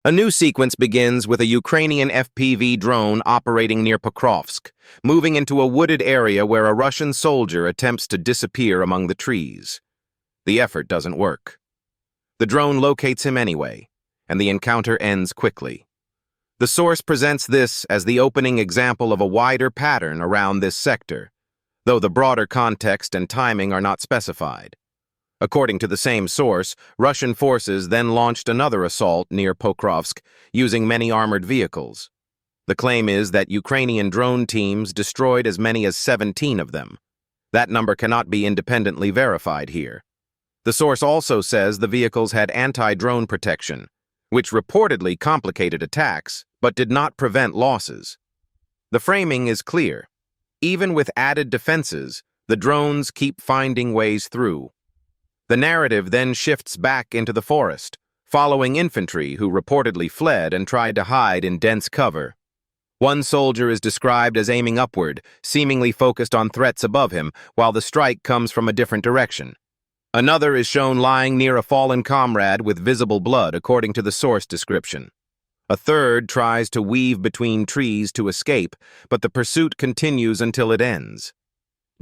A new sequence begins with a Ukrainian FPV drone operating near Pokrovsk, moving into a wooded area where a Russian soldier attempts to disappear among the trees. The effort doesn't work. The drone locates him anyway, and the encounter ends quickly. The source presents this as the opening example of a wider pattern around this sector, though the broader context and timing are not specified. According to the same source, Russian forces then launched another assault near Pokrovsk using many armored vehicles. The claim is that Ukrainian drone teams destroyed as many as 17 of them. That number cannot be independently verified here. The source also says the vehicles had anti-drone protection, which reportedly complicated attacks but did not prevent losses. The framing is clear. Even with added defenses, the drones keep finding ways through. The narrative then shifts back into the forest, following infantry who reportedly fled and tried to hide in dense cover. One soldier is described as aiming upward, seemingly focused on threats above him, while the strike comes from a different direction. Another is shown lying near a fallen comrade with visible blood, according to the source description. A third tries to weave between trees to escape, but the pursuit continues until it ends.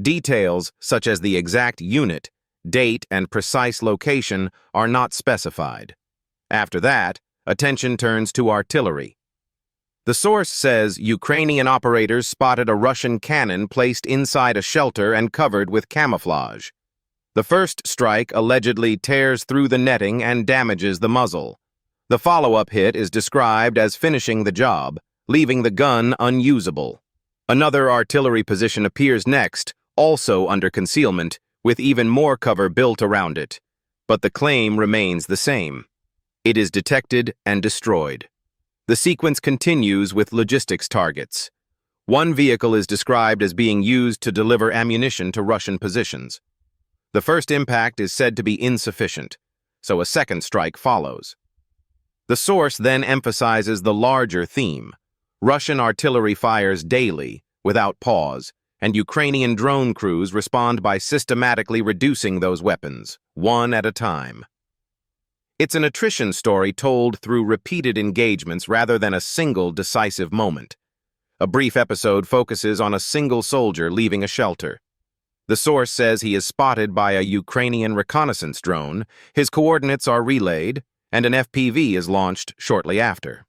Details, such as the exact unit, date, and precise location are not specified. After that, attention turns to artillery. The source says Ukrainian operators spotted a Russian cannon placed inside a shelter and covered with camouflage. The first strike allegedly tears through the netting and damages the muzzle. The follow-up hit is described as finishing the job, leaving the gun unusable. Another artillery position appears next, also under concealment, with even more cover built around it. But the claim remains the same. It is detected and destroyed. The sequence continues with logistics targets. One vehicle is described as being used to deliver ammunition to Russian positions. The first impact is said to be insufficient, so a second strike follows. The source then emphasizes the larger theme. Russian artillery fires daily, without pause, and Ukrainian drone crews respond by systematically reducing those weapons, one at a time. It's an attrition story told through repeated engagements rather than a single decisive moment. A brief episode focuses on a single soldier leaving a shelter. The source says he is spotted by a Ukrainian reconnaissance drone, his coordinates are relayed, and an FPV is launched shortly after.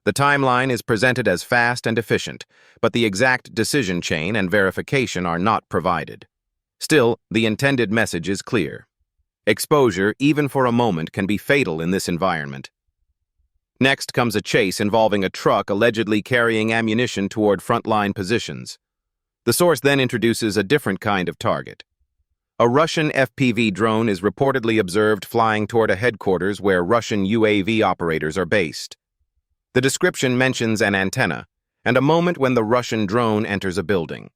The timeline is presented as fast and efficient, but the exact decision chain and verification are not provided. Still, the intended message is clear. Exposure, even for a moment, can be fatal in this environment. Next comes a chase involving a truck allegedly carrying ammunition toward frontline positions. The source then introduces a different kind of target. A Russian FPV drone is reportedly observed flying toward a headquarters where Russian UAV operators are based. The description mentions an antenna, and a moment when the Russian drone enters a building.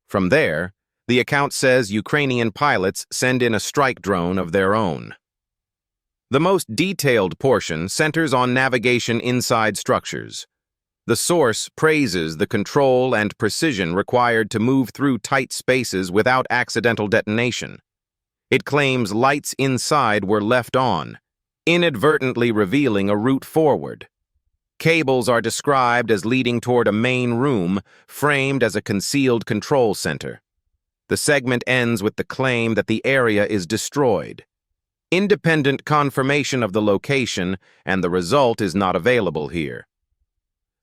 From there, the account says Ukrainian pilots send in a strike drone of their own. The most detailed portion centers on navigation inside structures. The source praises the control and precision required to move through tight spaces without accidental detonation. It claims lights inside were left on, inadvertently revealing a route forward. Cables are described as leading toward a main room, framed as a concealed control center. The segment ends with the claim that the area is destroyed. Independent confirmation of the location and the result is not available here.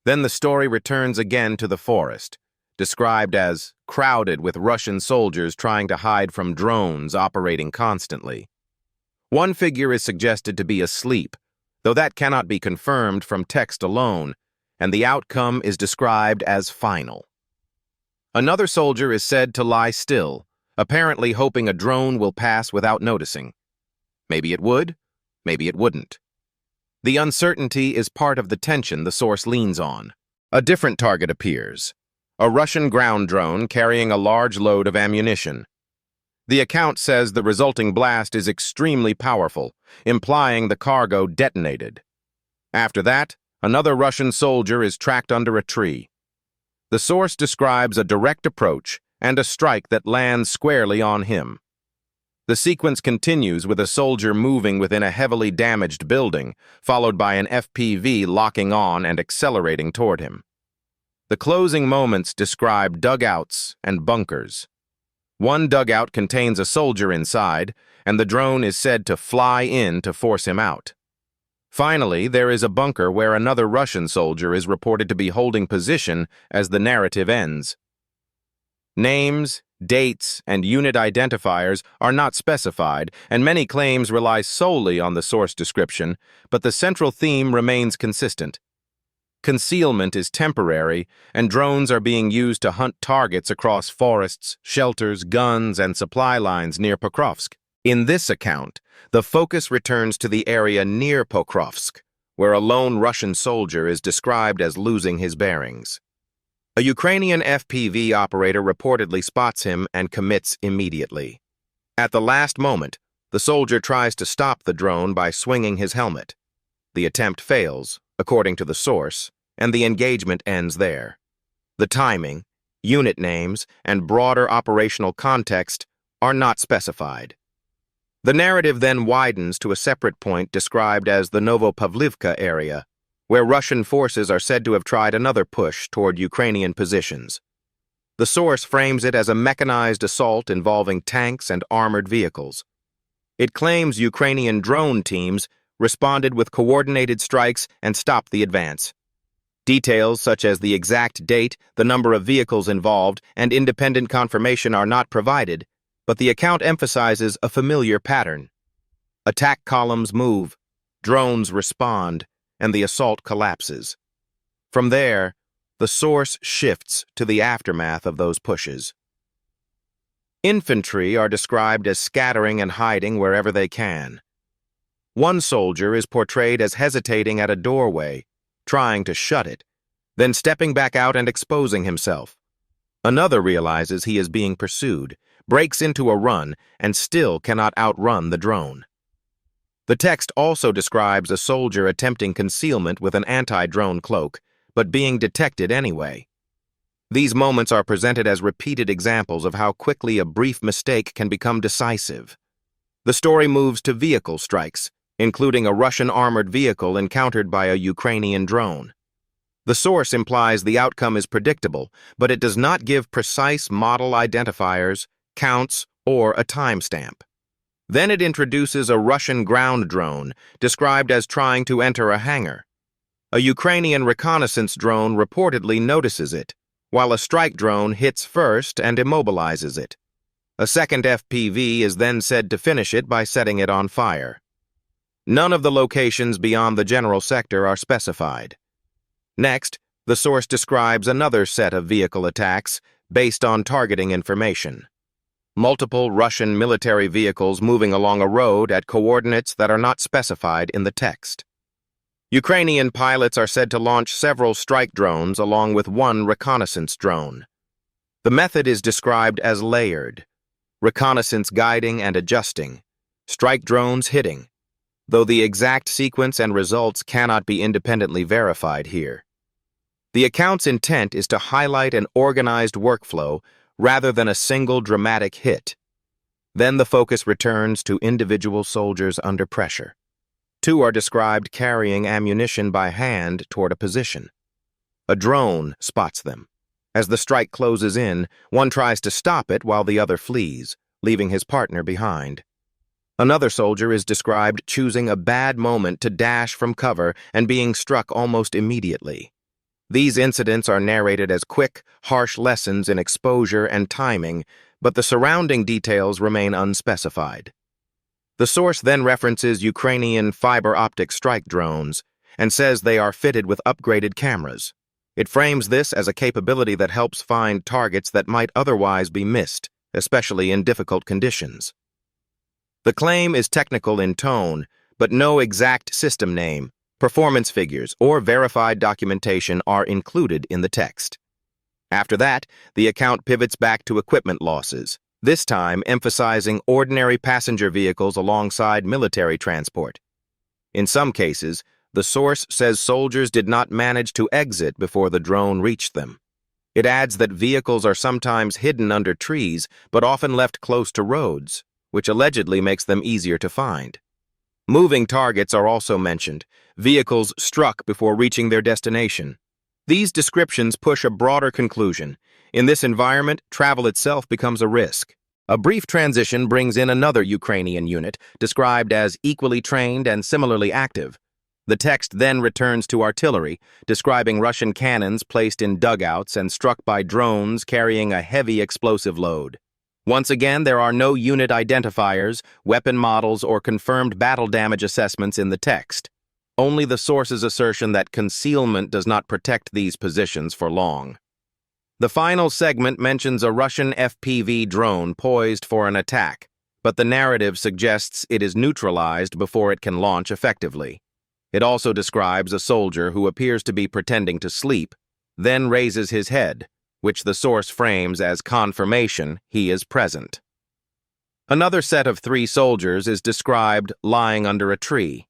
Then the story returns again to the forest, described as crowded with Russian soldiers trying to hide from drones operating constantly. One figure is suggested to be asleep, though that cannot be confirmed from text alone, and the outcome is described as final. Another soldier is said to lie still, apparently hoping a drone will pass without noticing. Maybe it would, maybe it wouldn't. The uncertainty is part of the tension the source leans on. A different target appears, a Russian ground drone carrying a large load of ammunition. The account says the resulting blast is extremely powerful, implying the cargo detonated. After that, another Russian soldier is tracked under a tree. The source describes a direct approach and a strike that lands squarely on him. The sequence continues with a soldier moving within a heavily damaged building, followed by an FPV locking on and accelerating toward him. The closing moments describe dugouts and bunkers. One dugout contains a soldier inside, and the drone is said to fly in to force him out. Finally, there is a bunker where another Russian soldier is reported to be holding position as the narrative ends. Names, dates, and unit identifiers are not specified, and many claims rely solely on the source description, but the central theme remains consistent. Concealment is temporary, and drones are being used to hunt targets across forests, shelters, guns, and supply lines near Pokrovsk. In this account, the focus returns to the area near Pokrovsk, where a lone Russian soldier is described as losing his bearings. A Ukrainian FPV operator reportedly spots him and commits immediately. At the last moment, the soldier tries to stop the drone by swinging his helmet. The attempt fails, according to the source, and the engagement ends there. The timing, unit names, and broader operational context are not specified. The narrative then widens to a separate point described as the Novopavlivka area, where Russian forces are said to have tried another push toward Ukrainian positions. The source frames it as a mechanized assault involving tanks and armored vehicles. It claims Ukrainian drone teams responded with coordinated strikes and stopped the advance. Details such as the exact date, the number of vehicles involved, and independent confirmation are not provided, but the account emphasizes a familiar pattern. Attack columns move, drones respond, and the assault collapses. From there, the source shifts to the aftermath of those pushes. Infantry are described as scattering and hiding wherever they can. One soldier is portrayed as hesitating at a doorway, trying to shut it, then stepping back out and exposing himself. Another realizes he is being pursued, breaks into a run, and still cannot outrun the drone. The text also describes a soldier attempting concealment with an anti-drone cloak, but being detected anyway. These moments are presented as repeated examples of how quickly a brief mistake can become decisive. The story moves to vehicle strikes, including a Russian armored vehicle encountered by a Ukrainian drone. The source implies the outcome is predictable, but it does not give precise model identifiers, counts, or a timestamp. Then it introduces a Russian ground drone, described as trying to enter a hangar. A Ukrainian reconnaissance drone reportedly notices it, while a strike drone hits first and immobilizes it. A second FPV is then said to finish it by setting it on fire. None of the locations beyond the general sector are specified. Next, the source describes another set of vehicle attacks based on targeting information. Multiple Russian military vehicles moving along a road at coordinates that are not specified in the text. Ukrainian pilots are said to launch several strike drones along with one reconnaissance drone. The method is described as layered: reconnaissance guiding and adjusting, strike drones hitting, though the exact sequence and results cannot be independently verified here. The account's intent is to highlight an organized workflow rather than a single dramatic hit. Then the focus returns to individual soldiers under pressure. Two are described carrying ammunition by hand toward a position. A drone spots them. As the strike closes in, one tries to stop it while the other flees, leaving his partner behind. Another soldier is described choosing a bad moment to dash from cover and being struck almost immediately. These incidents are narrated as quick, harsh lessons in exposure and timing, but the surrounding details remain unspecified. The source then references Ukrainian fiber optic strike drones and says they are fitted with upgraded cameras. It frames this as a capability that helps find targets that might otherwise be missed, especially in difficult conditions. The claim is technical in tone, but no exact system name, performance figures, or verified documentation are included in the text. After that, the account pivots back to equipment losses, this time emphasizing ordinary passenger vehicles alongside military transport. In some cases, the source says soldiers did not manage to exit before the drone reached them. It adds that vehicles are sometimes hidden under trees, but often left close to roads, which allegedly makes them easier to find. Moving targets are also mentioned, vehicles struck before reaching their destination. These descriptions push a broader conclusion. In this environment, travel itself becomes a risk. A brief transition brings in another Ukrainian unit, described as equally trained and similarly active. The text then returns to artillery, describing Russian cannons placed in dugouts and struck by drones carrying a heavy explosive load. Once again, there are no unit identifiers, weapon models, or confirmed battle damage assessments in the text. Only the source's assertion that concealment does not protect these positions for long. The final segment mentions a Russian FPV drone poised for an attack, but the narrative suggests it is neutralized before it can launch effectively. It also describes a soldier who appears to be pretending to sleep, then raises his head, which the source frames as confirmation he is present. Another set of 3 soldiers is described lying under a tree.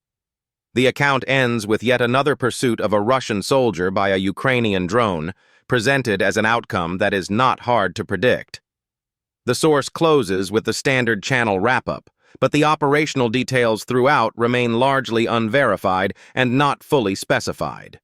The account ends with yet another pursuit of a Russian soldier by a Ukrainian drone, presented as an outcome that is not hard to predict. The source closes with the standard channel wrap-up, but the operational details throughout remain largely unverified and not fully specified.